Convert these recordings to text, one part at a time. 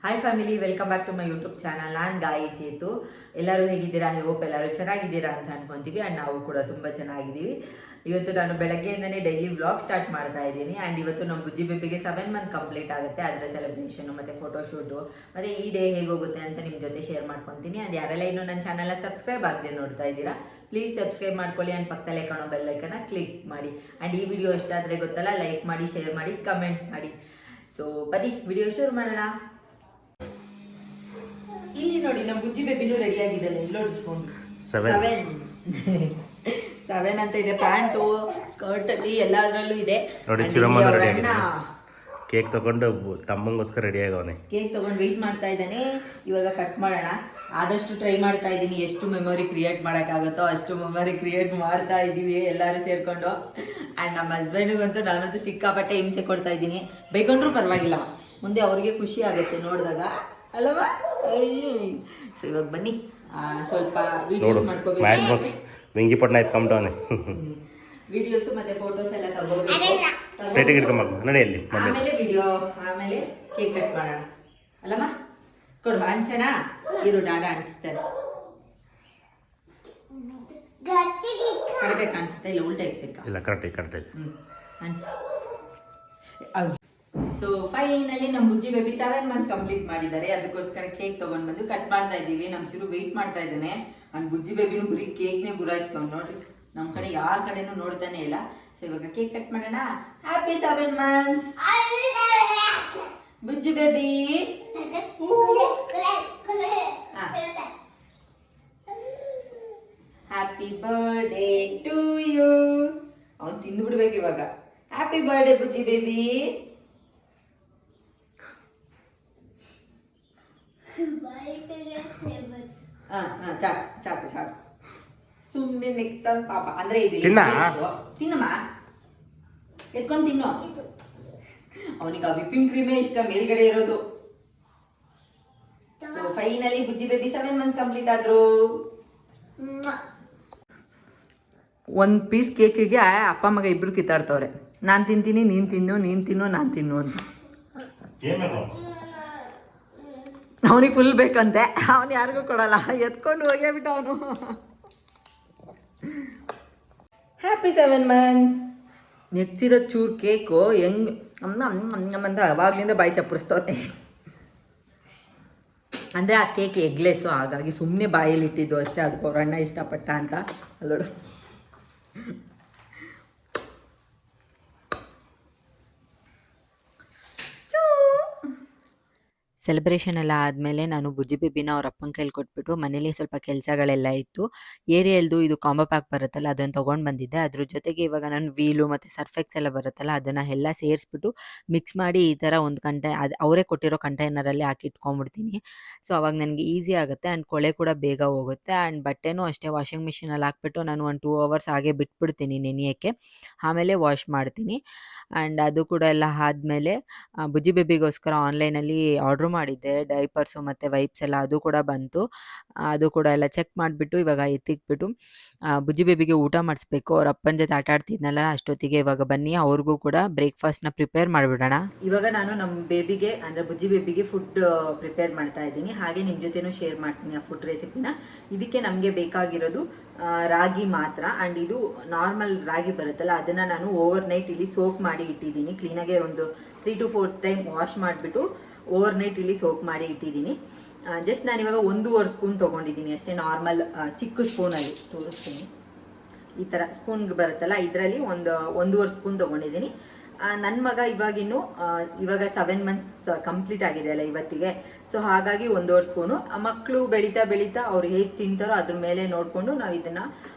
Hi family, welcome back to my YouTube channel. ನಾನು ಗಾಯಿ ಚೇತು. ಎಲ್ಲರೂ ಹೇಗಿದ್ದೀರಾ? ಐ ಹೋಪ್ ಎಲ್ಲರೂ ಚೆನ್ನಾಗಿದ್ದೀರಾ ಅಂತ ಅನ್ಕೊಂತೀವಿ. ಆ್ಯಂಡ್ ನಾವು ಕೂಡ ತುಂಬ ಚೆನ್ನಾಗಿದ್ದೀವಿ. ಇವತ್ತು ನಾನು ಬೆಳಗ್ಗೆಯಿಂದನೇ ಡೈಲಿ ವ್ಲಾಗ್ ಸ್ಟಾರ್ಟ್ ಮಾಡ್ತಾ ಇದ್ದೀನಿ. ಆ್ಯಂಡ್ ಇವತ್ತು ನಮ್ಮ ಬುಜ್ಜಿ ಬೇಬಿಗೆ 7 ಮಂತ್ ಕಂಪ್ಲೀಟ್ ಆಗುತ್ತೆ. ಅದರ ಸೆಲೆಬ್ರೇಷನು ಮತ್ತು ಫೋಟೋಶೂಟು ಮತ್ತು ಈ ಡೇ ಹೇಗೋಗುತ್ತೆ ಅಂತ ನಿಮ್ಮ ಜೊತೆ ಶೇರ್ ಮಾಡ್ಕೊತೀನಿ. ಆ್ಯಂಡ್ ಯಾರೆಲ್ಲ ಇನ್ನೂ ನನ್ನ ಚಾನಲ್ನ ಸಬ್ಸ್ಕ್ರೈಬ್ ಆಗದೆ ನೋಡ್ತಾ ಇದ್ದೀರಾ, ಪ್ಲೀಸ್ ಸಬ್ಸ್ಕ್ರೈಬ್ ಮಾಡ್ಕೊಳ್ಳಿ. ಆ್ಯಂಡ್ ಪಕ್ಕದಲ್ಲೇ ಕಾಣೋ ಬೆಲ್ಲೈಕನ್ನ ಕ್ಲಿಕ್ ಮಾಡಿ. ಆ್ಯಂಡ್ ಈ ವಿಡಿಯೋ ಇಷ್ಟ ಆದರೆ ಗೊತ್ತಲ್ಲ, ಲೈಕ್ ಮಾಡಿ, ಶೇರ್ ಮಾಡಿ, ಕಮೆಂಟ್ ಮಾಡಿ. ಸೊ ಬನ್ನಿ ವಿಡಿಯೋ ಶುರು ಮಾಡೋಣ. ಇಲ್ಲಿ ನೋಡಿ, ನಮ್ಮ ಬುಜ್ಜಿ ಬೇಬಿನೂ ರೆಡಿ ಆಗಿದ್ದಾನೆ. ನೋಡಿ, 7 ಅಂತ ಇದೆ. ಪ್ಯಾಂಟು, ಸ್ಕರ್ಟ್ ಅಲ್ಲಿ ಎಲ್ಲದರಲ್ಲೂ ಇದೆ. ನೋಡಿ, ಕೇಕ್ ತಗೊಂಡು ತಮ್ಮಂಗೋಸ್ಕರ ರೆಡಿ ಆಗವನೆ. ಕೇಕ್ ತಗೊಂಡು ವೆಯ್ಟ್ ಮಾಡ್ತಾ ಇದ್ದಾನೆ. ಇವಾಗ ಕಟ್ ಮಾಡೋಣ. ಆದಷ್ಟು ಟ್ರೈ ಮಾಡ್ತಾ ಇದ್ದೀನಿ, ಎಷ್ಟು ಮೆಮೊರಿ ಕ್ರಿಯೇಟ್ ಮಾಡೋಕ್ಕಾಗುತ್ತೋ ಅಷ್ಟು ಮೆಮೊರಿ ಕ್ರಿಯೇಟ್ ಮಾಡ್ತಾ ಇದ್ದೀವಿ ಎಲ್ಲರೂ ಸೇರಿಕೊಂಡು. ಆ್ಯಂಡ್ ನಮ್ಮ ಹಸ್ಬೆಂಡಿಗಂತೂ ನಾನಂತೂ ಸಿಕ್ಕಾಪಟ್ಟೆ ಹಿಂಸೆ ಕೊಡ್ತಾ ಇದ್ದೀನಿ. ಬೈಕೊಂಡ್ರೂ ಪರವಾಗಿಲ್ಲ, ಮುಂದೆ ಅವ್ರಿಗೆ ಖುಷಿ ಆಗುತ್ತೆ ನೋಡಿದಾಗ, ಅಲ್ಲವಾ? ಸೊ ಇವಾಗ ಬನ್ನಿ, ಸ್ವಲ್ಪ ವಿಡಿಯೋಸ್ ಮಾಡ್ಕೋಬೇಕು. ವೆಂಗಿಪಟ್ಟಣ ಎತ್ಕೊಂಡವನೆ. ವಿಡಿಯೋಸ್ ಮತ್ತೆ ಫೋಟೋಸ್ ಎಲ್ಲ ತಗೋಬೇಕು. ನಡೆಯಲ್ಲಿ ಆಮೇಲೆ ವಿಡಿಯೋ, ಆಮೇಲೆ ಕೇಕ್ ಕಟ್ ಮಾಡೋಣ. ಅಲ್ಲಮ್ಮ, ಕೊಡು ಅಂಚನ. ಇರು, ಡಾಡ ಅಂಟಿಸ್ತಾರೆ. ಕರೆಕ್ಟಾಗಿ ಕಾಣಿಸುತ್ತಾ? ಇಲ್ಲ ಉಲ್ಟಾ ಇರ್ಬೇಕಾ? ಇಲ್ಲ, ಕರೆಕ್ಟ್. ಅಂಟಿಸಿ. ಸೊ ಫೈನಲಿ ನಮ್ಮ ಬುಜ್ಜಿ ಬೇಬಿ 7 ಮಂತ್ಸ್ ಕಂಪ್ಲೀಟ್ ಮಾಡಿದ್ದಾರೆ. ಅದಕ್ಕೋಸ್ಕರ ಕೇಕ್ ತಗೊಂಡ್ ಬಂದು ಕಟ್ ಮಾಡ್ತಾ ಇದ್ದೀವಿ. ನಮ್ಮ ಚಿರು ವೆಯ್ಟ್ ಮಾಡ್ತಾ ಇದ್ದಾನೆ. ಅಂಡ್ ಬುಜ್ಜಿ ಬೇಬಿನೂ ಬರೀ ಕೇಕ್ನೇ ಗುರಾಯಿಸ್ಕೊಂಡು ನೋಡ್ರಿ, ನಮ್ಮ ಕಡೆ ಯಾರ ಕಡೆನೂ ನೋಡ್ತಾನೆ ಇಲ್ಲ. ಸೊ ಇವಾಗ ಕೇಕ್ ಕಟ್ ಮಾಡೋಣ. Happy 7 months Bujji baby. Happy birthday to you. ಅವನು ತಿಂದು ಬಿಡ್ಬೇಕು ಇವಾಗ. Happy birthday Bujji baby. ಚಾಕು ಸುಮ್ಮನೆ ನೆಕ್ತಾನ ಪಾಪ. ಅಂದ್ರೆ ಇದು ತಿನ್ನಮ್ಮ, ಎತ್ಕೊಂಡ್ ತಿನ್ನು. ಅವನಿಗೆ ಆ ವಿಪ್ಪಿಂಗ್ ಕ್ರೀಮೇ ಇಷ್ಟ, ಮೇಲ್ಗಡೆ ಇರೋದು. So finally Bujji baby 7 months complete ಆದ್ರು. ಒಂದು ಪೀಸ್ ಕೇಕಿಗೆ ಅಪ್ಪ ಮಗ ಇಬ್ರು ಕಿತ್ತಾಡ್ತವ್ರೆ. ನಾನು ತಿಂತೀನಿ, ನೀನು ತಿನ್ನು, ನೀನು ತಿನ್ನು, ನಾನು ತಿನ್ನು ಅಂತ. ಅವನಿಗೆ ಫುಲ್ ಬೇಕಂತೆ. ಅವನು ಯಾರಿಗೂ ಕೊಡಲ್ಲ, ಎತ್ಕೊಂಡು ಹೋಗೇ ಬಿಟ್ಟು ಅವನು. Happy 7 months. ನೆಚ್ಚಿರೋ ಚೂರು ಕೇಕು ಹೆಂಗೆ ಅಂತ ಅವಾಗ್ಲಿಂದ ಬಾಯಿ ಚಪ್ಪರಿಸ್ತವ್ರೆ. ಅಂದರೆ ಆ ಕೇಕ್ ಎಗ್ಲೆಸ್ಸು, ಹಾಗಾಗಿ ಸುಮ್ಮನೆ ಬಾಯಲ್ಲಿ ಇಟ್ಟಿದ್ದು ಅಷ್ಟೇ. ಅದಕ್ಕೆ ಅವ್ರ ಅಣ್ಣ ಇಷ್ಟಪಟ್ಟ ಅಂತ. ಅಲ್ಲೋಡು, ಸೆಲೆಬ್ರೇಷನ್ ಎಲ್ಲ ಆದಮೇಲೆ ನಾನು ಬುಜ್ಜಿ ಬೇಬಿನ ಅವ್ರ ಅಪ್ಪನ ಕೈಲಿ ಕೊಟ್ಬಿಟ್ಟು ಮನೇಲಿ ಸ್ವಲ್ಪ ಕೆಲಸಗಳೆಲ್ಲ ಇತ್ತು. ಏರಿಯಲ್ದು ಇದು ಕಾಂಬೋ ಪ್ಯಾಕ್ ಬರುತ್ತಲ್ಲ, ಅದನ್ನು ತೊಗೊಂಡು ಬಂದಿದ್ದೆ. ಅದ್ರ ಜೊತೆಗೆ ಇವಾಗ ನಾನು ವೀಲು ಮತ್ತು ಸರ್ಫೆಕ್ಸ್ ಎಲ್ಲ ಬರುತ್ತಲ್ಲ, ಅದನ್ನು ಎಲ್ಲ ಸೇರಿಸ್ಬಿಟ್ಟು ಮಿಕ್ಸ್ ಮಾಡಿ ಈ ಥರ ಒಂದು ಅದು ಅವರೇ ಕೊಟ್ಟಿರೋ ಕಂಟೈನರಲ್ಲಿ ಹಾಕಿ ಇಟ್ಕೊಂಡ್ಬಿಡ್ತೀನಿ. ಸೊ ಅವಾಗ ನನಗೆ ಈಸಿ ಆಗುತ್ತೆ. ಆ್ಯಂಡ್ ಕೊಳೆ ಕೂಡ ಬೇಗ ಹೋಗುತ್ತೆ. ಆ್ಯಂಡ್ ಬಟ್ಟೆನೂ ಅಷ್ಟೇ ವಾಷಿಂಗ್ ಮಿಷಿನಲ್ಲಿ ಹಾಕ್ಬಿಟ್ಟು ನಾನು 1-2 ಅವರ್ಸ್ ಹಾಗೆ ಬಿಟ್ಬಿಡ್ತೀನಿ ನೆನೆಯೋಕ್ಕೆ. ಆಮೇಲೆ ವಾಶ್ ಮಾಡ್ತೀನಿ. ಆ್ಯಂಡ್ ಅದು ಕೂಡ ಎಲ್ಲ ಆದಮೇಲೆ ಬುಜ್ಜಿ ಬೇಬಿಗೋಸ್ಕರ ಆನ್ಲೈನಲ್ಲಿ ಆರ್ಡ್ರ್ ಮಾಡಿದ್ದೆ. ಡೈಪರ್ಸು ಮತ್ತು ವೈಪ್ಸ್ ಎಲ್ಲ, ಅದು ಕೂಡ ಬಂತು. ಅದು ಕೂಡ ಎಲ್ಲ ಚೆಕ್ ಮಾಡಿಬಿಟ್ಟು ಇವಾಗ ಎತ್ತಿಕ್ಬಿಟ್ಟು ಬುಜ್ಜಿ ಬೇಬಿಗೆ ಊಟ ಮಾಡಿಸ್ಬೇಕು. ಅವ್ರ ಅಪ್ಪನ ಜೊತೆ ಆಟ ಆಡ್ತಿದ್ನಲ್ಲ ಅಷ್ಟೊತ್ತಿಗೆ. ಇವಾಗ ಬನ್ನಿ ಅವ್ರಿಗೂ ಕೂಡ ಬ್ರೇಕ್ಫಾಸ್ಟ್ನ ಪ್ರಿಪೇರ್ ಮಾಡಿಬಿಡೋಣ. ಇವಾಗ ನಾನು ನಮ್ಮ ಬೇಬಿಗೆ, ಅಂದರೆ ಬುಜ್ಜಿ ಬೇಬಿಗೆ ಫುಡ್ ಪ್ರಿಪೇರ್ ಮಾಡ್ತಾ ಇದ್ದೀನಿ. ಹಾಗೆ ನಿಮ್ಮ ಜೊತೆನೂ ಶೇರ್ ಮಾಡ್ತೀನಿ ಆ ಫುಡ್ ರೆಸಿಪಿನ. ಇದಕ್ಕೆ ನಮಗೆ ಬೇಕಾಗಿರೋದು ರಾಗಿ ಮಾತ್ರ. ಆ್ಯಂಡ್ ಇದು ನಾರ್ಮಲ್ ರಾಗಿ ಬರುತ್ತಲ್ಲ, ಅದನ್ನು ನಾನು ಓವರ್ ನೈಟ್ ಇಲ್ಲಿ ಸೋಕ್ ಮಾಡಿ ಇಟ್ಟಿದ್ದೀನಿ. ಕ್ಲೀನಾಗೆ ಒಂದು 3 to 4 ಟೈಮ್ ವಾಶ್ ಮಾಡಿಬಿಟ್ಟು ಓವರ್ ನೈಟ್ ಇಲ್ಲಿ ಸೋಕ್ ಮಾಡಿ ಇಟ್ಟಿದ್ದೀನಿ. ಜಸ್ಟ್ ನಾನಿವಾಗ 1.5 ಸ್ಪೂನ್ ತೊಗೊಂಡಿದ್ದೀನಿ ಅಷ್ಟೇ. ನಾರ್ಮಲ್ ಚಿಕ್ಕ ಸ್ಪೂನಲ್ಲಿ ತೋರಿಸ್ತೀನಿ. ಈ ಥರ ಸ್ಪೂನ್ ಬರುತ್ತಲ್ಲ, ಇದರಲ್ಲಿ 1.5 ಸ್ಪೂನ್ ತೊಗೊಂಡಿದ್ದೀನಿ. ನನ್ನ ಮಗ ಇವಾಗ 7 ಮಂತ್ಸ್ ಕಂಪ್ಲೀಟ್ ಆಗಿದೆ ಅಲ್ಲ ಇವತ್ತಿಗೆ. ಸೊ ಹಾಗಾಗಿ 1.5 ಸ್ಪೂನು. ಮಕ್ಕಳು ಬೆಳೀತಾ ಅವ್ರು ಹೇಗೆ ತಿಂತಾರೋ ಅದ್ರ ಮೇಲೆ ನೋಡಿಕೊಂಡು ನಾವು ಇದನ್ನು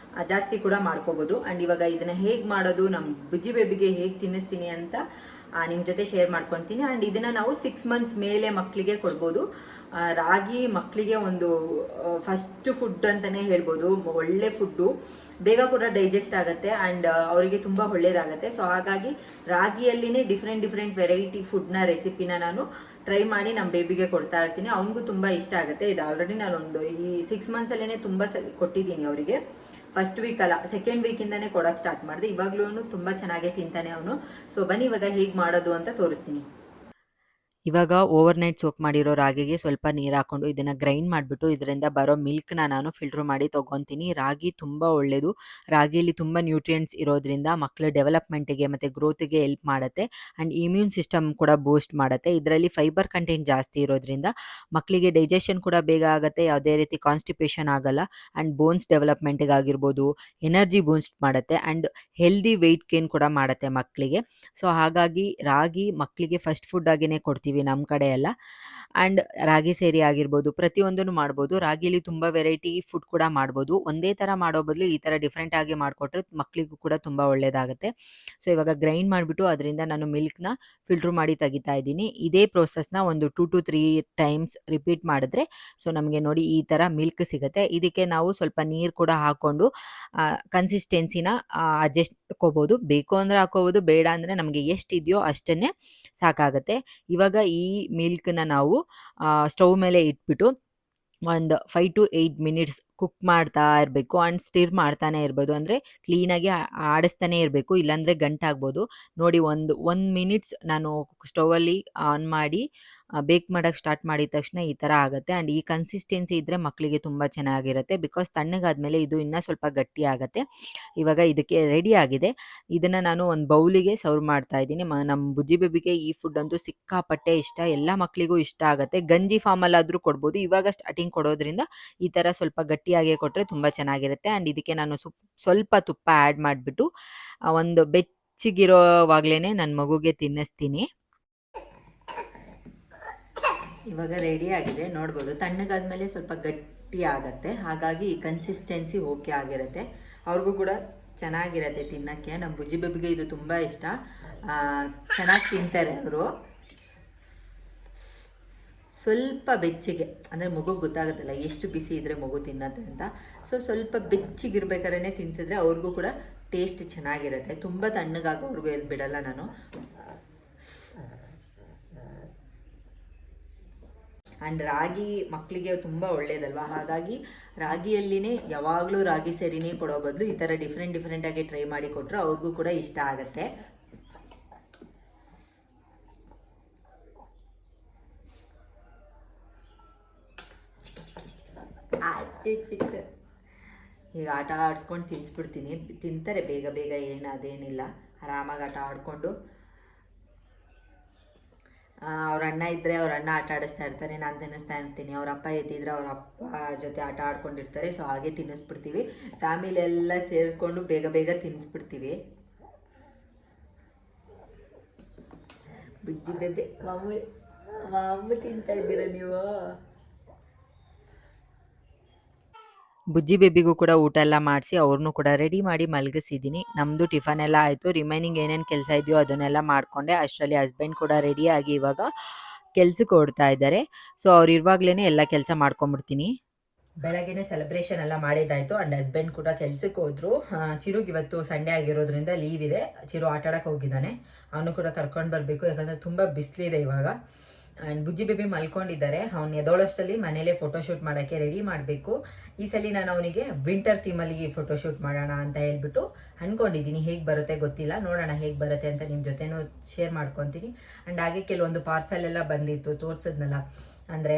ಜಾಸ್ತಿ ಕೂಡ ಮಾಡ್ಕೋಬೋದು. ಆ್ಯಂಡ್ ಇವಾಗ ಇದನ್ನು ಹೇಗೆ ಮಾಡೋದು, ನಮ್ಮ ಬುಜ್ಜಿ ಬೇಬಿಗೆ ಹೇಗೆ ತಿನ್ನಿಸ್ತೀನಿ ಅಂತ ನಿಮ್ಮ ಜೊತೆ ಶೇರ್ ಮಾಡ್ಕೊತೀನಿ. ಆ್ಯಂಡ್ ಇದನ್ನು ನಾವು 6 ಮಂತ್ಸ್ ಮೇಲೆ ಮಕ್ಕಳಿಗೆ ಕೊಡ್ಬೋದು. ರಾಗಿ ಮಕ್ಕಳಿಗೆ ಒಂದು ಫಸ್ಟ್ ಫುಡ್ ಅಂತಲೇ ಹೇಳ್ಬೋದು. ಒಳ್ಳೆ ಫುಡ್ಡು, ಬೇಗ ಕೂಡ ಡೈಜೆಸ್ಟ್ ಆಗುತ್ತೆ. ಆ್ಯಂಡ್ ಅವರಿಗೆ ತುಂಬ ಒಳ್ಳೇದಾಗುತ್ತೆ. ಸೊ ಹಾಗಾಗಿ ರಾಗಿಯಲ್ಲಿನೇ ಡಿಫ್ರೆಂಟ್ ವೆರೈಟಿ ಫುಡ್ನ ರೆಸಿಪಿನ ನಾನು ಟ್ರೈ ಮಾಡಿ ನಮ್ಮ ಬೇಬಿಗೆ ಕೊಡ್ತಾ ಇರ್ತೀನಿ. ಅವನಿಗೂ ತುಂಬ ಇಷ್ಟ ಆಗುತ್ತೆ. ಇದು ಆಲ್ರೆಡಿ ನಾನೊಂದು ಈ 6 ಮಂತ್ಸಲ್ಲೇ ತುಂಬ ಕೊಟ್ಟಿದ್ದೀನಿ ಅವರಿಗೆ. ಫಸ್ಟ್ ವೀಕ್ ಅಲ್ಲ, ಸೆಕೆಂಡ್ ವೀಕಿಂದಾನೇ ಕೊಡೋಕೆ ಸ್ಟಾರ್ಟ್ ಮಾಡಿದೆ. ಇವಾಗ್ಲೂ ತುಂಬ ಚೆನ್ನಾಗೇ ತಿಂತಾನೆ ಅವನು. ಸೊ ಬನ್ನಿ ಇವಾಗ ಹೇಗೆ ಮಾಡೋದು ಅಂತ ತೋರಿಸ್ತೀನಿ. ಇವಾಗ ಓವರ್‌ನೈಟ್ ಸೋಕ್ ಮಾಡಿರೋ ರಾಗಿಗೆ ಸ್ವಲ್ಪ ನೀರು ಹಾಕೊಂಡು ಇದನ್ನ ಗ್ರೈಂಡ್ ಮಾಡಿಬಿಟ್ಟು ಇದರಿಂದ ಬರೋ ಮಿಲ್ಕ್‌ನ ನಾನು ಫಿಲ್ಟರ್ ಮಾಡಿ ತಗೊಂತೀನಿ. ರಾಗಿ ತುಂಬ ಒಳ್ಳೆಯದು. ರಾಗಿಯಲ್ಲಿ ತುಂಬ ನ್ಯೂಟ್ರಿಯೆಂಟ್ಸ್ ಇರೋದ್ರಿಂದ ಮಕ್ಕಳ ಡೆವಲಪ್‌ಮೆಂಟಿಗೆ ಮತ್ತು ಗ್ರೋತಿಗೆ ಹೆಲ್ಪ್ ಮಾಡುತ್ತೆ. ಆ್ಯಂಡ್ ಇಮ್ಯೂನ್ ಸಿಸ್ಟಮ್ ಕೂಡ ಬೂಸ್ಟ್ ಮಾಡುತ್ತೆ. ಇದರಲ್ಲಿ ಫೈಬರ್ ಕಂಟೆಂಟ್ ಜಾಸ್ತಿ ಇರೋದ್ರಿಂದ ಮಕ್ಕಳಿಗೆ ಡೈಜೆಷನ್ ಕೂಡ ಬೇಗ ಆಗುತ್ತೆ. ಯಾವುದೇ ರೀತಿ ಕಾನ್ಸ್ಟಿಪೇಷನ್ ಆಗಲ್ಲ. ಆ್ಯಂಡ್ ಬೋನ್ಸ್ ಡೆವಲಪ್‌ಮೆಂಟಿಗಾಗಿರ್ಬೋದು, ಎನರ್ಜಿ ಬೂಸ್ಟ್ ಮಾಡುತ್ತೆ ಆ್ಯಂಡ್ ಹೆಲ್ದಿ ವೆಯ್ಟ್ ಗೇನ್ ಕೂಡ ಮಾಡುತ್ತೆ ಮಕ್ಕಳಿಗೆ. ಸೊ ಹಾಗಾಗಿ ರಾಗಿ ಮಕ್ಕಳಿಗೆ ಫಸ್ಟ್ ಫುಡ್ ಆಗಿನೇ ಕೊಡ್ತೀವಿ ನಮ್ಮ ಕಡೆ ಎಲ್ಲ. ಆ್ಯಂಡ್ ರಾಗಿ ಸೇರಿ ಆಗಿರ್ಬೋದು, ಪ್ರತಿಯೊಂದನ್ನು ಮಾಡ್ಬೋದು. ರಾಗಿಲಿ ತುಂಬ ವೆರೈಟಿ ಫುಡ್ ಕೂಡ ಮಾಡ್ಬೋದು. ಒಂದೇ ಥರ ಮಾಡೋ ಬದಲು ಈ ಥರ ಡಿಫ್ರೆಂಟ್ ಆಗಿ ಮಾಡಿಕೊಟ್ರೆ ಮಕ್ಕಳಿಗೂ ಕೂಡ ತುಂಬ ಒಳ್ಳೆಯದಾಗುತ್ತೆ. ಸೊ ಇವಾಗ ಗ್ರೈಂಡ್ ಮಾಡಿಬಿಟ್ಟು ಅದರಿಂದ ನಾನು ಮಿಲ್ಕ್‌ನ ಫಿಲ್ಟ್ರ್ ಮಾಡಿ ತೆಗಿತಾ ಇದ್ದೀನಿ. ಇದೇ ಪ್ರೋಸೆಸ್‌ನ ಒಂದು 2 to 3 ಟೈಮ್ಸ್ ರಿಪೀಟ್ ಮಾಡಿದ್ರೆ ಸೊ ನಮಗೆ ನೋಡಿ ಈ ಥರ ಮಿಲ್ಕ್ ಸಿಗುತ್ತೆ. ಇದಕ್ಕೆ ನಾವು ಸ್ವಲ್ಪ ನೀರು ಕೂಡ ಹಾಕ್ಕೊಂಡು ಕನ್ಸಿಸ್ಟೆನ್ಸಿನ ಅಡ್ಜಸ್ಟ್ ಮಾಡ್ಕೋಬೋದು. ಬೇಕು ಅಂದರೆ ಹಾಕ್ಕೋಬೋದು, ಬೇಡ ಅಂದರೆ ನಮಗೆ ಎಷ್ಟಿದೆಯೋ ಅಷ್ಟನ್ನೇ ಸಾಕಾಗುತ್ತೆ. ಇವಾಗ ಈ ಮಿಲ್ಕ್‌ನ ನಾವು ಸ್ಟವ್ ಮೇಲೆ ಇಟ್ಬಿಟ್ಟು ಒಂದು 5 to 8 ಮಿನಿಟ್ಸ್ ಕುಕ್ ಮಾಡ್ತಾ ಇರಬೇಕು ಆ್ಯಂಡ್ ಸ್ಟಿರ್ ಮಾಡ್ತಾನೆ ಇರ್ಬೋದು. ಅಂದರೆ ಕ್ಲೀನಾಗಿ ಆಡಿಸ್ತಾನೆ ಇರಬೇಕು, ಇಲ್ಲಾಂದರೆ ಗಂಟಾಗ್ಬೋದು. ನೋಡಿ 1 ಮಿನಿಟ್ಸ್ ನಾನು ಸ್ಟವಲ್ಲಿ ಆನ್ ಮಾಡಿ ಬೇಕ್ ಮಾಡೋಕ್ಕೆ ಸ್ಟಾರ್ಟ್ ಮಾಡಿದ ತಕ್ಷಣ ಈ ಥರ ಆಗುತ್ತೆ. ಆ್ಯಂಡ್ ಈ ಕನ್ಸಿಸ್ಟೆನ್ಸಿ ಇದ್ದರೆ ಮಕ್ಕಳಿಗೆ ತುಂಬ ಚೆನ್ನಾಗಿರುತ್ತೆ. ಬಿಕಾಸ್ ತಣ್ಣಗಾದ್ಮೇಲೆ ಇದು ಇನ್ನೂ ಸ್ವಲ್ಪ ಗಟ್ಟಿ ಆಗುತ್ತೆ. ಇವಾಗ ಇದಕ್ಕೆ ರೆಡಿ ಆಗಿದೆ. ಇದನ್ನು ನಾನು ಒಂದು ಬೌಲಿಗೆ ಸರ್ವ್ ಮಾಡ್ತಾ ಇದ್ದೀನಿ. ನಮ್ಮ ಬುಜ್ಜಿ ಬೇಬಿಗೆ ಈ ಫುಡ್ ಅಂತೂ ಸಿಕ್ಕಾಪಟ್ಟೆ ಇಷ್ಟ. ಎಲ್ಲ ಮಕ್ಕಳಿಗೂ ಇಷ್ಟ ಆಗುತ್ತೆ. ಗಂಜಿ ಫಾರ್ಮಲ್ಲಾದರೂ ಕೊಡ್ಬೋದು. ಇವಾಗ ಸ್ಟಾರ್ಟಿಂಗ್ ಕೊಡೋದ್ರಿಂದ ಈ ಥರ ಸ್ವಲ್ಪ ಗಟ್ಟಿಯಾಗಿ ಕೊಟ್ಟರೆ ತುಂಬ ಚೆನ್ನಾಗಿರುತ್ತೆ. ಆ್ಯಂಡ್ ಇದಕ್ಕೆ ನಾನು ಸ್ವಲ್ಪ ತುಪ್ಪ ಆ್ಯಡ್ ಮಾಡಿಬಿಟ್ಟು ಒಂದು ಬೆಚ್ಚಗಿರೋವಾಗಲೇ ನನ್ನ ಮಗುಗೆ ತಿನ್ನಿಸ್ತೀನಿ. ಇವಾಗ ರೆಡಿ ಆಗಿದೆ, ನೋಡ್ಬೋದು. ತಣ್ಣಗಾದ್ಮೇಲೆ ಸ್ವಲ್ಪ ಗಟ್ಟಿ ಆಗುತ್ತೆ, ಹಾಗಾಗಿ ಈ ಕನ್ಸಿಸ್ಟೆನ್ಸಿ ಓಕೆ ಆಗಿರುತ್ತೆ. ಅವ್ರಿಗೂ ಕೂಡ ಚೆನ್ನಾಗಿರುತ್ತೆ ತಿನ್ನೋಕ್ಕೆ. ನಮ್ಮ ಬುಜ್ಜಿ ಬೇಬಿಗೆ ಇದು ತುಂಬ ಇಷ್ಟ, ಚೆನ್ನಾಗಿ ತಿಂತಾರೆ ಅವರು. ಸ್ವಲ್ಪ ಬೆಚ್ಚಗೆ ಅಂದರೆ ಮಗುಗೆ ಗೊತ್ತಾಗುತ್ತಲ್ಲ ಎಷ್ಟು ಬಿಸಿ ಇದ್ದರೆ ಮಗು ತಿನ್ನತ್ತೆ ಅಂತ. ಸೊ ಸ್ವಲ್ಪ ಬೆಚ್ಚಗಿರ್ಬೇಕಾದ್ರೆ ತಿನ್ಸಿದ್ರೆ ಅವ್ರಿಗೂ ಕೂಡ ಟೇಸ್ಟ್ ಚೆನ್ನಾಗಿರುತ್ತೆ. ತುಂಬ ತಣ್ಣಗಾಗೋವ್ರಿಗೂ ಎಲ್ಲಿ ಬಿಡಲ್ಲ ನಾನು. ಆ್ಯಂಡ್ ರಾಗಿ ಮಕ್ಕಳಿಗೆ ತುಂಬ ಒಳ್ಳೇದಲ್ವಾ, ಹಾಗಾಗಿ ರಾಗಿಯಲ್ಲಿನೇ ಯಾವಾಗಲೂ ರಾಗಿ ಸೇರಿನೇ ಕೊಡೋ ಬದಲು ಈ ಥರ ಡಿಫ್ರೆಂಟಾಗಿ ಟ್ರೈ ಮಾಡಿ ಕೊಟ್ಟರೆ ಅವ್ರಿಗೂ ಕೂಡ ಇಷ್ಟ ಆಗುತ್ತೆ. ಈಗ ಆಟ ಆಡಿಸ್ಕೊಂಡು ತಿನ್ನಿಸ್ಬಿಡ್ತೀನಿ, ತಿಂತಾರೆ ಬೇಗ ಬೇಗ, ಅದೇನಿಲ್ಲ. ಆರಾಮಾಗಿ ಆಟ ಆಡಿಕೊಂಡು ಅವ್ರ ಅಣ್ಣ ಇದ್ದರೆ ಅವ್ರ ಅಣ್ಣ ಆಟ ಆಡಿಸ್ತಾ ಇರ್ತಾರೆ, ನಾನು ತಿನ್ನಿಸ್ತಾ ಇರ್ತೀನಿ. ಅವ್ರ ಅಪ್ಪ ಎದ್ದಿದ್ರೆ ಅವ್ರ ಅಪ್ಪ ಜೊತೆ ಆಟ ಆಡ್ಕೊಂಡಿರ್ತಾರೆ. ಸೊ ಹಾಗೆ ತಿನ್ನಿಸ್ಬಿಡ್ತೀವಿ. ಫ್ಯಾಮಿಲಿ ಎಲ್ಲ ಸೇರಿಕೊಂಡು ಬೇಗ ಬೇಗ ತಿನ್ನಿಸ್ಬಿಡ್ತೀವಿ. ಬುಜ್ಜಿ ಬೇಬೆ ಮಾಮೂಲಿ ತಿಂತಾ ಇದ್ದೀರಾ ನೀವು? ಬುಜ್ಜಿ ಬೇಬಿಗೂ ಕೂಡ ಊಟ ಎಲ್ಲ ಮಾಡಿಸಿ ಅವ್ರನ್ನೂ ಕೂಡ ರೆಡಿ ಮಾಡಿ ಮಲಗಿಸಿದ್ದೀನಿ. ನಮ್ಮದು ಟಿಫನ್ ಎಲ್ಲ ಆಯಿತು. ರಿಮೈನಿಂಗ್ ಏನೇನು ಕೆಲಸ ಇದೆಯೋ ಅದನ್ನೆಲ್ಲ ಮಾಡಿಕೊಂಡೆ. ಅಷ್ಟರಲ್ಲಿ ಹಸ್ಬೆಂಡ್ ಕೂಡ ರೆಡಿಯಾಗಿ ಇವಾಗ ಕೆಲ್ಸಕ್ಕೆ ಓಡ್ತಾ ಇದ್ದಾರೆ. ಸೊ ಅವ್ರು ಇರುವಾಗಲೇ ಎಲ್ಲ ಕೆಲಸ ಮಾಡ್ಕೊಂಬಿಡ್ತೀನಿ. ಬೆಳಗ್ಗೆನೇ ಸೆಲೆಬ್ರೇಷನ್ ಎಲ್ಲ ಮಾಡಿದ್ದಾಯಿತು. ಆ್ಯಂಡ್ ಹಸ್ಬೆಂಡ್ ಕೂಡ ಕೆಲ್ಸಕ್ಕೆ ಹೋದ್ರು. ಚಿರುಗೆ ಇವತ್ತು ಸಂಡೇ ಆಗಿರೋದ್ರಿಂದ ಲೀವ್ ಇದೆ. ಚಿರು ಆಟ ಆಡೋಕ್ಕೆ ಹೋಗಿದ್ದಾನೆ, ಅವನು ಕೂಡ ಕರ್ಕೊಂಡು ಬರಬೇಕು, ಯಾಕಂದರೆ ತುಂಬ ಬಿಸಿಲಿದೆ ಇವಾಗ. ಆ್ಯಂಡ್ ಬುಜ್ಜಿ ಬೇಬಿ ಮಲ್ಕೊಂಡಿದ್ದಾರೆ. ಅವ್ನು ಎದೋಳಷ್ಟರಲ್ಲಿ ಮನೇಲೇ ಫೋಟೋಶೂಟ್ ಮಾಡೋಕ್ಕೆ ರೆಡಿ ಮಾಡಬೇಕು. ಈ ಸಲ ನಾನು ಅವನಿಗೆ ವಿಂಟರ್ ಥೀಮಲ್ಲಿ ಫೋಟೋಶೂಟ್ ಮಾಡೋಣ ಅಂತ ಹೇಳ್ಬಿಟ್ಟು ಅಂದ್ಕೊಂಡಿದ್ದೀನಿ. ಹೇಗೆ ಬರುತ್ತೆ ಗೊತ್ತಿಲ್ಲ, ನೋಡೋಣ ಹೇಗೆ ಬರುತ್ತೆ ಅಂತ ನಿಮ್ಮ ಜೊತೆನೂ ಶೇರ್ ಮಾಡ್ಕೊತೀನಿ. ಆ್ಯಂಡ್ ಹಾಗೆ ಕೆಲವೊಂದು ಪಾರ್ಸಲ್ ಎಲ್ಲ ಬಂದಿತ್ತು, ತೋರಿಸಿದ್ನಲ್ಲ, ಅಂದರೆ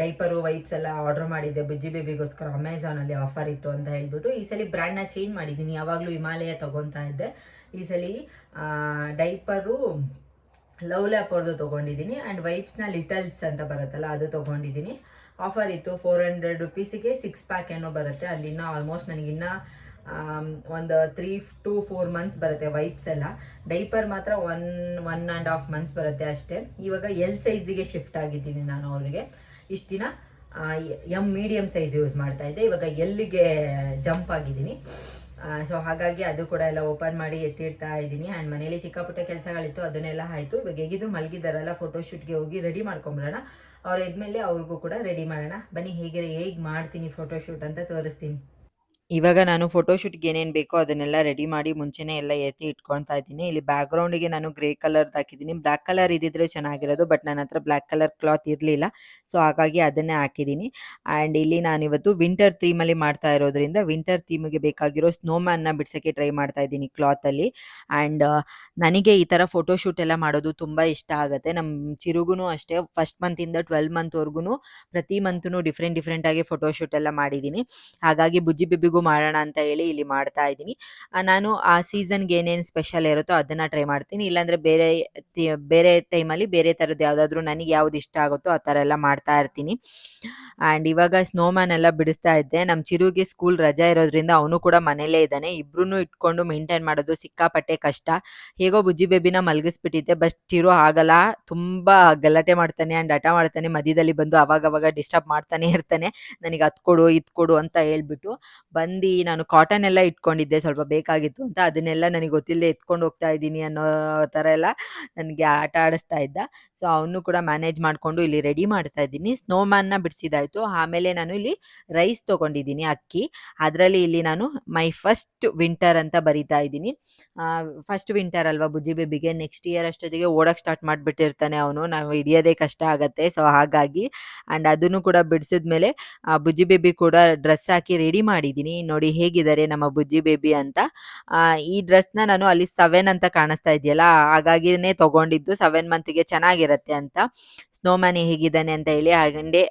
ಡೈಪರು ವೈಪ್ಸ್ ಎಲ್ಲ ಆರ್ಡರ್ ಮಾಡಿದ್ದೆ ಬುಜ್ಜಿ ಬೇಬಿಗೋಸ್ಕರ. ಅಮೆಝಾನಲ್ಲಿ ಆಫರ್ ಇತ್ತು ಅಂತ ಹೇಳ್ಬಿಟ್ಟು ಈ ಸಲ ಬ್ರ್ಯಾಂಡ್ನ ಚೇಂಜ್ ಮಾಡಿದ್ದೀನಿ. ಯಾವಾಗಲೂ ಹಿಮಾಲಯ ತೊಗೊತಾ ಇದ್ದೆ, ಈ ಸಲ ಡೈಪರು ಲವ್ ಲ್ಯಾಪ್ ಅವ್ರದ್ದು ತೊಗೊಂಡಿದ್ದೀನಿ. ಆ್ಯಂಡ್ ವೈಪ್ಸ್ನ ಲಿಟಲ್ಸ್ ಅಂತ ಬರುತ್ತಲ್ಲ ಅದು ತೊಗೊಂಡಿದ್ದೀನಿ. ಆಫರ್ ಇತ್ತು, 400 ರುಪೀಸಿಗೆ 6 ಪ್ಯಾಕ್ ಏನೋ ಬರುತ್ತೆ. ಅಲ್ಲಿ ಇನ್ನೂ ಆಲ್ಮೋಸ್ಟ್ ನನಗಿನ್ನ ಒಂದು 3 to 4 ಮಂತ್ಸ್ ಬರುತ್ತೆ ವೈಪ್ಸ್ ಎಲ್ಲ. ಡೈಪರ್ ಮಾತ್ರ 1.5 ಮಂತ್ಸ್ ಬರುತ್ತೆ ಅಷ್ಟೇ. ಇವಾಗ ಎಲ್ ಸೈಜಿಗೆ ಶಿಫ್ಟ್ ಆಗಿದ್ದೀನಿ ನಾನು. ಅವರಿಗೆ ಇಷ್ಟು ದಿನ ಮೀಡಿಯಮ್ ಸೈಜ್ ಯೂಸ್ ಮಾಡ್ತಾ ಇದ್ದೆ, ಇವಾಗ ಎಲ್ಲಿಗೆ ಜಂಪ್ ಆಗಿದ್ದೀನಿ. ಸೊ ಹಾಗಾಗಿ ಅದು ಕೂಡ ಎಲ್ಲ ಓಪನ್ ಮಾಡಿ ಎತ್ತಿಡ್ತಾ ಇದ್ದೀನಿ. ಆ್ಯಂಡ್ ಮನೇಲಿ ಚಿಕ್ಕ ಪುಟ್ಟ ಕೆಲಸಗಳಿತ್ತು, ಅದನ್ನೆಲ್ಲ ಆಯಿತು. ಇವಾಗ ಹೇಗಿದ್ರು ಮಲಗಿದ್ದಾರಲ್ಲ, ಫೋಟೋಶೂಟ್ಗೆ ಹೋಗಿ ರೆಡಿ ಮಾಡ್ಕೊಂಬಿಡೋಣ. ಅವ್ರು ಎದ್ಮೇಲೆ ಅವ್ರಿಗೂ ಕೂಡ ರೆಡಿ ಮಾಡೋಣ. ಬನ್ನಿ ಹೇಗೆ ಮಾಡ್ತೀನಿ ಫೋಟೋಶೂಟ್ ಅಂತ ತೋರಿಸ್ತೀನಿ. ಇವಾಗ ನಾನು ಫೋಟೋಶೂಟ್‌ಗೆ ಏನೇನ್ ಬೇಕೋ ಅದನ್ನೆಲ್ಲ ರೆಡಿ ಮಾಡಿ ಮುಂಚೆನೆ ಎಲ್ಲ ಎತ್ತಿ ಇಟ್ಕೊಳ್ತಾ ಇದ್ದೀನಿ. ಇಲ್ಲಿ ಬ್ಯಾಕ್‌ಗ್ರೌಂಡಿಗೆ ನಾನು ಗ್ರೇ ಕಲರ್‌ದ್ ಹಾಕಿದ್ದೀನಿ. ಬ್ಲಾಕ್ ಕಲರ್ ಇದ್ದಿದ್ರೆ ಚೆನ್ನಾಗಿರೋದು. ಬಟ್ ನನ್ನ ಹತ್ರ ಬ್ಲಾಕ್ ಕಲರ್ ಕ್ಲಾತ್ ಇರ್ಲಿಲ್ಲ. ಸೊ, ಹಾಗಾಗಿ ಅದನ್ನೇ ಹಾಕಿದ್ದೀನಿ. ಆಂಡ್ ಇಲ್ಲಿ ನಾನಿವತ್ತು ವಿಂಟರ್ ಥೀಮಲ್ಲಿ ಮಾಡ್ತಾ ಇರೋದ್ರಿಂದ ವಿಂಟರ್ ಥೀಮ್‌ಗೆ ಬೇಕಾಗಿರೋ ಸ್ನೋಮ್ಯಾನ್‌ನ ಬಿಡ್ಸಕ್ಕೆ ಟ್ರೈ ಮಾಡ್ತಾ ಇದ್ದೀನಿ ಕ್ಲಾತಲ್ಲಿ. ಆಂಡ್ ನನಗೆ ಈ ಥರ ಫೋಟೋಶೂಟ್ ಎಲ್ಲ ಮಾಡೋದು ತುಂಬಾ ಇಷ್ಟ ಆಗತ್ತೆ. ಚಿರುಗುನು ಅಷ್ಟೇ ಫಸ್ಟ್ ಮಂತಿಂದ 12 ಮಂತ್‌ವರ್ಗುನು ಪ್ರತಿ ಮಂತುನು ಡಿಫರೆಂಟ್ ಆಗಿ ಫೋಟೋಶೂಟ್ ಎಲ್ಲ ಮಾಡಿದ್ದೀನಿ. ಹಾಗಾಗಿ ಬುಜ್ಜಿ ಬೇಬಿಗೂ ಮಾಡೋಣ ಅಂತ ಹೇಳಿ ಇಲ್ಲಿ ಮಾಡ್ತಾ ಇದ್ದೀನಿ. ನಾನು ಆ ಸೀಸನ್‌ಗೆ ಏನೇನು ಸ್ಪೆಷಲ್ ಇರುತ್ತೋ ಅದನ್ನ ಟ್ರೈ ಮಾಡ್ತೀನಿ. ಇಲ್ಲಾಂದ್ರೆ ಬೇರೆ ಟೈಮಲ್ಲಿ ಬೇರೆ ಥರದ್ದು ಯಾವ್ದಾದ್ರು ನನಗೆ ಯಾವ್ದು ಇಷ್ಟ ಆಗುತ್ತೋ ಆ ಥರ ಎಲ್ಲ ಮಾಡ್ತಾ ಇರ್ತೀನಿ. ಆಂಡ್ ಇವಾಗ ಸ್ನೋಮ್ಯಾನ್ ಎಲ್ಲ ಬಿಡಿಸ್ತಾ ಇದ್ದೆ. ನಮ್ಮ ಚಿರುಗೆ ಸ್ಕೂಲ್ ರಜಾ ಇರೋದ್ರಿಂದ ಅವನು ಕೂಡ ಮನೇಲೇ ಇದ್ದಾನೆ. ಇಬ್ರೂನು ಇಟ್ಕೊಂಡು ಮೇಂಟೈನ್ ಮಾಡೋದು ಸಿಕ್ಕಾಪಟ್ಟೆ ಕಷ್ಟ. ಹೇಗೋ ಬುಜ್ಜಿ ಬೇಬಿನ ಮಲಗಿಸ್ಬಿಟ್ಟಿದ್ದೆ. ಬಟ್ ಚಿರು ಆಗಲ್ಲ. ತುಂಬಾ ಗಲಾಟೆ ಮಾಡ್ತಾನೆ ಆಂಡ್ ಹಠ ಮಾಡ್ತಾನೆ. ಮಧ್ಯದಲ್ಲಿ ಬಂದು ಅವಾಗವಾಗ ಡಿಸ್ಟರ್ಬ್ ಮಾಡ್ತಾನೆ ಇರ್ತಾನೆ. ನನಗೆ ಅದ್ ಕೊಡು, ಇದ್ ಕೊಡು ಅಂತ ಹೇಳ್ಬಿಟ್ಟು. ಬಂದು ನಾನು ಕಾಟನ್ ಎಲ್ಲ ಇಟ್ಕೊಂಡಿದ್ದೆ ಸ್ವಲ್ಪ ಬೇಕಾಗಿತ್ತು ಅಂತ. ಅದನ್ನೆಲ್ಲ ನನಗೆ ಗೊತ್ತಿಲ್ಲದೆ ಎತ್ಕೊಂಡು ಹೋಗ್ತಾ ಇದ್ದೀನಿ ಅನ್ನೋ ಥರ ಎಲ್ಲ ನನಗೆ ಆಟ ಆಡಿಸ್ತಾ ಇದ್ದ. ಸೊ, ಅವನು ಕೂಡ ಮ್ಯಾನೇಜ್ ಮಾಡ್ಕೊಂಡು ಇಲ್ಲಿ ರೆಡಿ ಮಾಡ್ತಾ ಇದ್ದೀನಿ. ಸ್ನೋಮ್ಯಾನ್‌ನ ಬಿಡಿಸಿದಾಯ್ತು. ಆಮೇಲೆ ನಾನು ಇಲ್ಲಿ ರೈಸ್ ತಗೊಂಡಿದ್ದೀನಿ ಅಕ್ಕಿ. ಅದರಲ್ಲಿ ಇಲ್ಲಿ ನಾನು ಮೈ ಫಸ್ಟ್ ವಿಂಟರ್ ಅಂತ ಬರಿತಾ ಇದ್ದೀನಿ. ಫಸ್ಟ್ ವಿಂಟರ್ ಅಲ್ವಾ ಬುಜ್ಜಿ ಬೇಬಿಗೆ. ನೆಕ್ಸ್ಟ್ ಇಯರ್ ಅಷ್ಟೊತ್ತಿಗೆ ಓಡೋಕೆ ಸ್ಟಾರ್ಟ್ ಮಾಡಿಬಿಟ್ಟಿರ್ತಾನೆ ಅವನು. ನಾವು ಹಿಡಿಯೋದೇ ಕಷ್ಟ ಆಗತ್ತೆ. ಸೊ, ಹಾಗಾಗಿ ಆ್ಯಂಡ್ ಅದನ್ನು ಕೂಡ ಬಿಡಿಸಿದ್ಮೇಲೆ ಬುಜ್ಜಿ ಬೇಬಿ ಕೂಡ ಡ್ರೆಸ್ ಹಾಕಿ ರೆಡಿ ಮಾಡಿದ್ದೀನಿ. ನೋಡಿ ಹೇಗಿದ್ದಾರೆ ನಮ್ಮ ಬುಜ್ಜಿ ಬೇಬಿ ಅಂತ. ಈ ಡ್ರೆಸ್‌ನ ನಾನು ಅಲ್ಲಿ 7 ಅಂತ ಕಾಣಿಸ್ತಾ ಇದೆಯಲ್ಲ, ಹಾಗಾಗಿನೇ ತಗೊಂಡಿದ್ದು. 7 ಮಂತಿಗೆ ಚೆನ್ನಾಗಿರತ್ತೆ ಅಂತ. ಸ್ನೋಮ್ಯಾನ್ ಹೇಗಿದ್ದಾನೆ ಅಂತ ಹೇಳಿ ಹಾಗಂಡೆ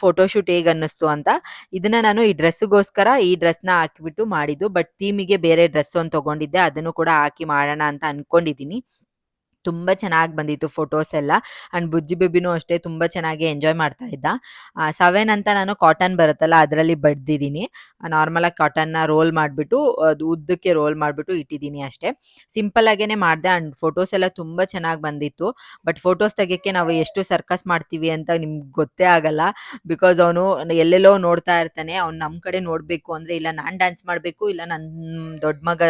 ಫೋಟೋಶೂಟ್ ಹೇಗ್ ಅನ್ನಿಸ್ತು ಅಂತ. ಇದನ್ನ ನಾನು ಈ ಡ್ರೆಸ್‌ಗೋಸ್ಕರ ಈ ಡ್ರೆಸ್‌ನ ಹಾಕಿಬಿಟ್ಟು ಮಾಡಿದ್ದು. ಬಟ್ ಥೀಮಿಗೆ ಬೇರೆ ಡ್ರೆಸ್ ಒಂದು ತಗೊಂಡಿದ್ದೆ. ಅದನ್ನು ಕೂಡ ಹಾಕಿ ಮಾಡೋಣ ಅಂತ ಅನ್ಕೊಂಡಿದ್ದೀನಿ. ತುಂಬಾ ಚೆನ್ನಾಗಿ ಬಂದಿತ್ತು ಫೋಟೋಸ್ ಎಲ್ಲ. ಆಂಡ್ ಬುಜ್ಜಿ ಬೇಬಿನೂ ಅಷ್ಟೇ ತುಂಬಾ ಚೆನ್ನಾಗಿ ಎಂಜಾಯ್ ಮಾಡ್ತಾ ಇದ್ದ. 7 ಅಂತ ನಾನು ಕಾಟನ್ ಬರುತ್ತಲ್ಲ ಅದರಲ್ಲಿ ಬಡ್ದಿದ್ದೀನಿ. ನಾರ್ಮಲಾಗಿ ಕಾಟನ್‌ನ ರೋಲ್ ಮಾಡ್ಬಿಟ್ಟು ಅದು ಉದ್ದಕ್ಕೆ ರೋಲ್ ಮಾಡ್ಬಿಟ್ಟು ಇಟ್ಟಿದ್ದೀನಿ ಅಷ್ಟೇ. ಸಿಂಪಲ್ ಆಗೇನೆ ಮಾಡ್ದೆ ಆಂಡ್ ಫೋಟೋಸ್ ಎಲ್ಲ ತುಂಬಾ ಚೆನ್ನಾಗಿ ಬಂದಿತ್ತು. ಬಟ್ ಫೋಟೋಸ್ ತೆಗಿಯಕ್ಕೆ ನಾವು ಎಷ್ಟು ಸರ್ಕಸ್ ಮಾಡ್ತೀವಿ ಅಂತ ನಿಮ್ಗೆ ಗೊತ್ತೇ ಆಗಲ್ಲ. ಬಿಕಾಸ್ ಅವನು ಎಲ್ಲೆಲ್ಲೋ ನೋಡ್ತಾ ಇರ್ತಾನೆ. ಅವ್ನು ನಮ್ಮ ಕಡೆ ನೋಡ್ಬೇಕು ಅಂದ್ರೆ ಇಲ್ಲ ನಾನ್ ಡ್ಯಾನ್ಸ್ ಮಾಡ್ಬೇಕು, ಇಲ್ಲ ನನ್ನ ದೊಡ್ಡ ಮಗ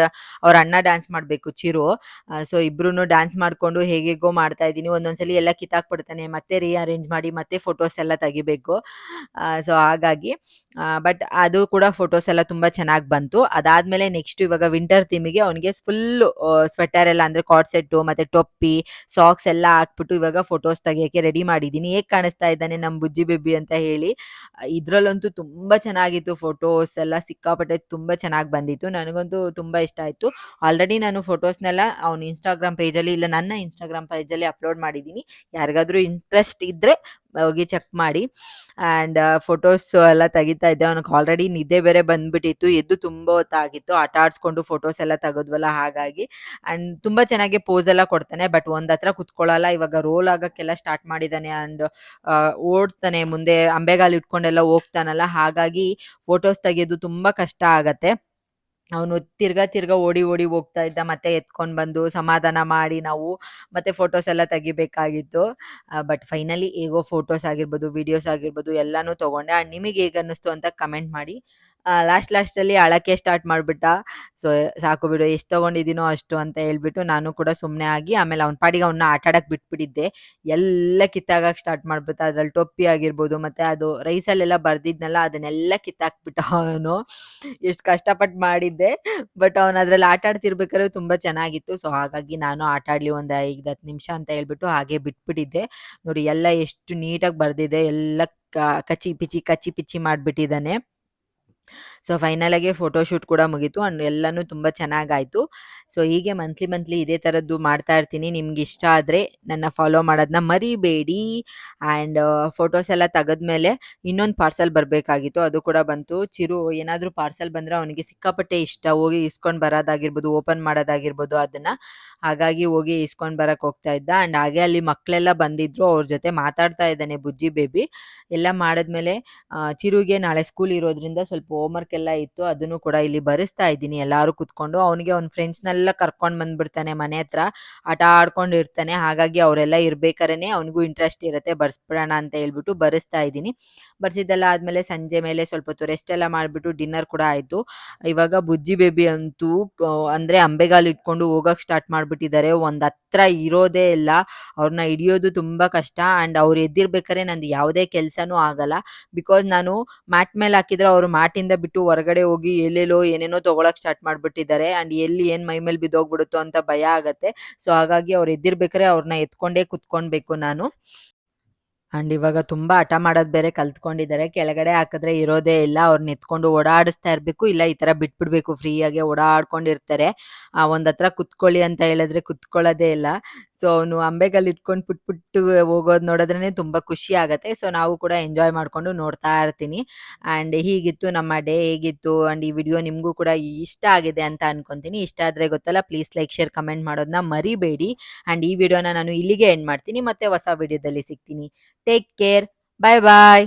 ಅವ್ರ ಅಣ್ಣ ಡ್ಯಾನ್ಸ್ ಮಾಡ್ಬೇಕು ಚಿರು. ಸೊ, ಇಬ್ರೂನು ಡ್ಯಾನ್ಸ್ ಮಾಡ್ಕೊಂಡು ಹೇಗೇಗೋ ಮಾಡ್ತಾ ಇದ್ದೀನಿ. ಒಂದೊಂದ್ಸಲಿ ಎಲ್ಲ ಕಿತ್ತಾಕ್ಬಿಡ್ತಾನೆ. ಮತ್ತೆ ರೀಅರೇಂಜ್ ಮಾಡಿ ಮತ್ತೆ ಫೋಟೋಸ್ ಎಲ್ಲ ತೆಗಿಬೇಕು. ಸೊ, ಹಾಗಾಗಿ ಬಟ್ ಅದು ಕೂಡ ಫೋಟೋಸ್ ಎಲ್ಲ ತುಂಬಾ ಚೆನ್ನಾಗಿ ಬಂತು. ಅದಾದ್ಮೇಲೆ ನೆಕ್ಸ್ಟ್ ಇವಾಗ ವಿಂಟರ್ ಥೀಮಿಗೆ ಅವನಿಗೆ ಫುಲ್ಲು ಸ್ವೆಟರ್ ಎಲ್ಲ ಅಂದ್ರೆ ಕಾರ್ಡ್ ಸೆಟ್ಟು ಮತ್ತೆ ಟೊಪ್ಪಿ, ಸಾಕ್ಸ್ ಎಲ್ಲ ಹಾಕ್ಬಿಟ್ಟು ಇವಾಗ ಫೋಟೋಸ್ ತೆಗಿಯಕ್ಕೆ ರೆಡಿ ಮಾಡಿದ್ದೀನಿ. ಹೇಗ್ ಕಾಣಿಸ್ತಾ ಇದ್ದಾನೆ ನಮ್ಮ ಬುಜ್ಜಿ ಬೇಬಿ ಅಂತ ಹೇಳಿ. ಇದ್ರಲ್ಲಂತೂ ತುಂಬಾ ಚೆನ್ನಾಗಿತ್ತು ಫೋಟೋಸ್ ಎಲ್ಲ ಸಿಕ್ಕಾಪಟ್ಟೆ ತುಂಬಾ ಚೆನ್ನಾಗಿ ಬಂದಿತ್ತು. ನನಗಂತೂ ತುಂಬಾ ಇಷ್ಟ ಆಯ್ತು. ಆಲ್ರೆಡಿ ನಾನು ಫೋಟೋಸ್ನೆಲ್ಲ ಅವ್ನ ಇನ್ಸ್ಟಾಗ್ರಾಮ್ ಪೇಜಲ್ಲಿ ಇಲ್ಲ ನನ್ನ ಇನ್ಸ್ಟಾಗ್ರಾಮ್ ಪೇಜಲ್ಲಿ ಅಪ್ಲೋಡ್ ಮಾಡಿದ್ದೀನಿ. ಯಾರಿಗಾದ್ರೂ ಇಂಟ್ರೆಸ್ಟ್ ಇದ್ರೆ ಹೋಗಿ ಚೆಕ್ ಮಾಡಿ. ಆ್ಯಂಡ್ ಫೋಟೋಸ್ ಎಲ್ಲ ತೆಗಿತಾ ಇದ್ದೆ. ಅವನಿಗೆ ಆಲ್ರೆಡಿ ನಿದ್ದೆ ಬೇರೆ ಬಂದ್ಬಿಟ್ಟಿತ್ತು. ಎದ್ದು ತುಂಬ ಹೊತ್ತಾಗಿತ್ತು. ಆಟ ಆಡಿಸ್ಕೊಂಡು ಫೋಟೋಸ್ ಎಲ್ಲ ತೆಗೆದ್ವಲ್ಲ ಹಾಗಾಗಿ. ಆ್ಯಂಡ್ ತುಂಬ ಚೆನ್ನಾಗಿ ಪೋಸ್ ಎಲ್ಲ ಕೊಡ್ತಾನೆ. ಬಟ್ ಒಂದ್ ಹತ್ರ ಕುತ್ಕೊಳ್ಳಲ್ಲ. ಇವಾಗ ರೋಲ್ ಆಗಕ್ಕೆಲ್ಲ ಸ್ಟಾರ್ಟ್ ಮಾಡಿದ್ದಾನೆ. ಆ್ಯಂಡ್ ಓಡ್ತಾನೆ ಮುಂದೆ ಅಂಬೆಗಾಲು ಇಟ್ಕೊಂಡೆಲ್ಲ ಹೋಗ್ತಾನಲ್ಲ, ಹಾಗಾಗಿ ಫೋಟೋಸ್ ತೆಗೆಯೋದು ತುಂಬ ಕಷ್ಟ ಆಗತ್ತೆ. ಅವನು ತಿರ್ಗಾ ಓಡಿ ಹೋಗ್ತಾ ಇದ್ದ. ಮತ್ತೆ ಎತ್ಕೊಂಡ್ ಬಂದು ಸಮಾಧಾನ ಮಾಡಿ ನಾವು ಮತ್ತೆ ಫೋಟೋಸ್ ಎಲ್ಲ ತೆಗಿಬೇಕಾಗಿತ್ತು. ಬಟ್ ಫೈನಲಿ ಹೇಗೋ ಫೋಟೋಸ್ ಆಗಿರ್ಬೋದು, ವಿಡಿಯೋಸ್ ಆಗಿರ್ಬೋದು ಎಲ್ಲಾನು ತಗೊಂಡೆ. ಆ್ಯಂಡ್ ನಿಮಗೆ ಹೇಗೆ ಅನ್ನಿಸ್ತು ಅಂತ ಕಮೆಂಟ್ ಮಾಡಿ. ಲಾಸ್ಟಲ್ಲಿ ಅಳಕ್ಕೆ ಸ್ಟಾರ್ಟ್ ಮಾಡ್ಬಿಟ್ಟ. ಸೊ, ಸಾಕು ಬಿಡು ಎಷ್ಟು ತಗೊಂಡಿದ್ದೀನೋ ಅಷ್ಟು ಅಂತ ಹೇಳ್ಬಿಟ್ಟು ನಾನು ಕೂಡ ಸುಮ್ಮನೆ ಆಗಿ ಆಮೇಲೆ ಅವ್ನ ಪಾಡಿಗೆ ಅವನ್ನ ಆಟ ಆಡಕ್ಕೆ ಬಿಟ್ಬಿಟ್ಟಿದ್ದೆ. ಎಲ್ಲ ಕಿತ್ತಾಕಕ್ಕೆ ಸ್ಟಾರ್ಟ್ ಮಾಡ್ಬಿಟ್ಟ. ಅದ್ರಲ್ಲಿ ಟೊಪ್ಪಿ ಆಗಿರ್ಬೋದು ಮತ್ತೆ ಅದು ರೈಸಲ್ಲೆಲ್ಲ ಬರ್ದಿದ್ನಲ್ಲ ಅದನ್ನೆಲ್ಲ ಕಿತ್ತಾಕ್ಬಿಟ್ಟ ಅವನು. ಎಷ್ಟು ಕಷ್ಟಪಟ್ಟು ಮಾಡಿದ್ದೆ. ಬಟ್ ಅವನು ಅದ್ರಲ್ಲಿ ಆಟ ಆಡ್ತಿರ್ಬೇಕಾದ್ರೆ ತುಂಬಾ ಚೆನ್ನಾಗಿತ್ತು. ಸೊ, ಹಾಗಾಗಿ ನಾನು ಆಟ ಆಡ್ಲಿ ಒಂದು 5-10 ನಿಮಿಷ ಅಂತ ಹೇಳ್ಬಿಟ್ಟು ಹಾಗೆ ಬಿಟ್ಬಿಟ್ಟಿದ್ದೆ. ನೋಡಿ ಎಲ್ಲ ಎಷ್ಟು ನೀಟಾಗಿ ಬರ್ದಿದೆ. ಎಲ್ಲ ಕಚ್ಚಿ ಪಿಚ್ಚಿ ಮಾಡ್ಬಿಟ್ಟಿದ್ದಾನೆ. ಸೊ, ಫೈನಲ್ ಆಗಿ ಫೋಟೋ ಶೂಟ್ ಕೂಡ ಮುಗೀತು. ಅಂಡ್ ಎಲ್ಲಾನು ತುಂಬಾ ಚೆನ್ನಾಗಾಯ್ತು. ಸೊ, ಹೀಗೆ ಮಂತ್ಲಿ ಇದೇ ಥರದ್ದು ಮಾಡ್ತಾ ಇರ್ತೀನಿ. ನಿಮ್ಗೆ ಇಷ್ಟ ಆದರೆ ನನ್ನ ಫಾಲೋ ಮಾಡೋದನ್ನ ಮರಿಬೇಡಿ. ಆ್ಯಂಡ್ ಫೋಟೋಸ್ ಎಲ್ಲ ತೆಗೆದ್ಮೇಲೆ ಇನ್ನೊಂದು ಪಾರ್ಸೆಲ್ ಬರಬೇಕಾಗಿತ್ತು. ಅದು ಕೂಡ ಬಂತು. ಚಿರು ಏನಾದರೂ ಪಾರ್ಸೆಲ್ ಬಂದರೆ ಅವನಿಗೆ ಸಿಕ್ಕಾಪಟ್ಟೆ ಇಷ್ಟ. ಹೋಗಿ ಇಸ್ಕೊಂಡು ಬರೋದಾಗಿರ್ಬೋದು, ಓಪನ್ ಮಾಡೋದಾಗಿರ್ಬೋದು ಅದನ್ನ. ಹಾಗಾಗಿ ಹೋಗಿ ಇಸ್ಕೊಂಡು ಬರಕ್ಕೆ ಹೋಗ್ತಾ ಇದ್ದ. ಆ್ಯಂಡ್ ಹಾಗೆ ಅಲ್ಲಿ ಮಕ್ಕಳೆಲ್ಲ ಬಂದಿದ್ರು. ಅವ್ರ ಜೊತೆ ಮಾತಾಡ್ತಾ ಇದ್ದಾನೆ ಬುಜ್ಜಿ ಬೇಬಿ. ಎಲ್ಲ ಮಾಡಿದ್ಮೇಲೆ ಚಿರುಗೆ ನಾಳೆ ಸ್ಕೂಲ್ ಇರೋದ್ರಿಂದ ಸ್ವಲ್ಪ ಹೋಮ್‌ವರ್ಕ್ ಎಲ್ಲ ಇತ್ತು. ಅದನ್ನು ಕೂಡ ಇಲ್ಲಿ ಬರೆಸ್ತಾ ಇದ್ದೀನಿ ಎಲ್ಲಾರು ಕುತ್ಕೊಂಡು. ಅವನಿಗೆ ಅವ್ನ ಫ್ರೆಂಡ್ಸ್‌ನೆಲ್ಲ ಕರ್ಕೊಂಡು ಬಂದ್ಬಿಡ್ತಾನೆ ಮನೆ ಹತ್ರ. ಆಟ ಆಡ್ಕೊಂಡು ಇರ್ತಾನೆ. ಹಾಗಾಗಿ ಅವರೆಲ್ಲ ಇರ್ಬೇಕಾರೆನೆ ಅವನಿಗೂ ಇಂಟ್ರೆಸ್ಟ್ ಇರುತ್ತೆ. ಬರ್ಸ್ಬಿಡೋಣ ಅಂತ ಹೇಳ್ಬಿಟ್ಟು ಬರೆಸ್ತಾ ಇದ್ದೀನಿ. ಬರ್ಸಿದ್ದೆಲ್ಲ ಆದ್ಮೇಲೆ ಸಂಜೆ ಮೇಲೆ ಸ್ವಲ್ಪ ಹೊತ್ತು ರೆಸ್ಟ್ ಎಲ್ಲ ಮಾಡ್ಬಿಟ್ಟು ಡಿನ್ನರ್ ಕೂಡ ಆಯ್ತು. ಇವಾಗ ಬುಜ್ಜಿ ಬೇಬಿ ಅಂತೂ ಅಂದ್ರೆ ಅಂಬೆಗಾಲು ಇಟ್ಕೊಂಡು ಹೋಗಕ್ಕೆ ಸ್ಟಾರ್ಟ್ ಮಾಡ್ಬಿಟ್ಟಿದ್ದಾರೆ. ಒಂದ್ ಹತ್ರ ಇರೋದೇ ಇಲ್ಲ. ಅವ್ರನ್ನ ಹಿಡಿಯೋದು ತುಂಬಾ ಕಷ್ಟ. ಆ್ಯಂಡ್ ಅವ್ರು ಎದ್ದಿರ್ಬೇಕಾದ್ರೆ ನಂದು ಯಾವುದೇ ಕೆಲ್ಸನೂ ಆಗಲ್ಲ. ಬಿಕಾಸ್ ನಾನು ಮ್ಯಾಟ್ ಮೇಲೆ ಹಾಕಿದ್ರೆ ಅವರು ಮ್ಯಾಟಿಂದ ಮನೆಯಿಂದ ಬಿಟ್ಟು ಹೊರಗಡೆ ಹೋಗಿ ಎಲ್ಲೆಲ್ಲೋ ಏನೇನೋ ತಗೊಳಕ್ ಸ್ಟಾರ್ಟ್ ಮಾಡ್ಬಿಟ್ಟಿದ್ದಾರೆ. ಅಂಡ್ ಎಲ್ಲಿ ಏನ್ ಮೈ ಮೇಲೆ ಬಿದ್ದೋಗ್ಬಿಡುತ್ತೋ ಅಂತ ಭಯ ಆಗತ್ತೆ. ಸೊ ಹಾಗಾಗಿ ಅವ್ರು ಎದ್ದಿರ್ಬೇಕಾದ್ರೆ ಅವ್ರನ್ನ ಎತ್ಕೊಂಡೇ ಕುತ್ಕೊಳ್ಬೇಕು ನಾನು. ಅಂಡ್ ಇವಾಗ ತುಂಬಾ ಹಠ ಮಾಡೋದ್ ಬೇರೆ ಕಲ್ತ್ಕೊಂಡಿದ್ದಾರೆ. ಕೆಳಗಡೆ ಹಾಕಿದ್ರೆ ಇರೋದೇ ಇಲ್ಲ. ಅವ್ರನ್ನ ಎತ್ಕೊಂಡು ಓಡಾಡಿಸ್ತಾ ಇರ್ಬೇಕು. ಇಲ್ಲ ಈ ತರ ಬಿಟ್ಬಿಡ್ಬೇಕು, ಫ್ರೀಯಾಗೆ ಓಡಾಡ್ಕೊಂಡಿರ್ತಾರೆ. ಒಂದ್ ಹತ್ರ ಕುತ್ಕೊಳ್ಳಿ ಅಂತ ಹೇಳಿದ್ರೆ ಕುತ್ಕೊಳ್ಳೋದೇ ಇಲ್ಲ. ಸೊ ಅವನು ಅಂಬೆಗಾಲ್ ಇಟ್ಕೊಂಡು ಪುಟ್ ಪುಟ್ಟು ಹೋಗೋದ್ ನೋಡಿದ್ರೇನೆ ತುಂಬಾ ಖುಷಿ ಆಗತ್ತೆ. ಸೊ ನಾವು ಕೂಡ ಎಂಜಾಯ್ ಮಾಡ್ಕೊಂಡು ನೋಡ್ತಾ ಇರ್ತೀನಿ. ಅಂಡ್ ಹೀಗಿತ್ತು ನಮ್ಮ ಡೇ ಹೇಗಿತ್ತು. ಅಂಡ್ ಈ ವಿಡಿಯೋ ನಿಮ್ಗೂ ಕೂಡ ಇಷ್ಟ ಆಗಿದೆ ಅಂತ ಅನ್ಕೊಂತೀನಿ. ಇಷ್ಟ ಆದ್ರೆ ಗೊತ್ತಲ್ಲ, ಪ್ಲೀಸ್ ಲೈಕ್, ಶೇರ್, ಕಮೆಂಟ್ ಮಾಡೋದನ್ನ ಮರಿಬೇಡಿ. ಅಂಡ್ ಈ ವಿಡಿಯೋನ ನಾನು ಇಲ್ಲಿಗೆ ಎಂಡ್ ಮಾಡ್ತೀನಿ. ಮತ್ತೆ ಹೊಸ ವಿಡಿಯೋದಲ್ಲಿ ಸಿಗ್ತೀನಿ. Take care. ಬಾಯ್ ಬಾಯ್.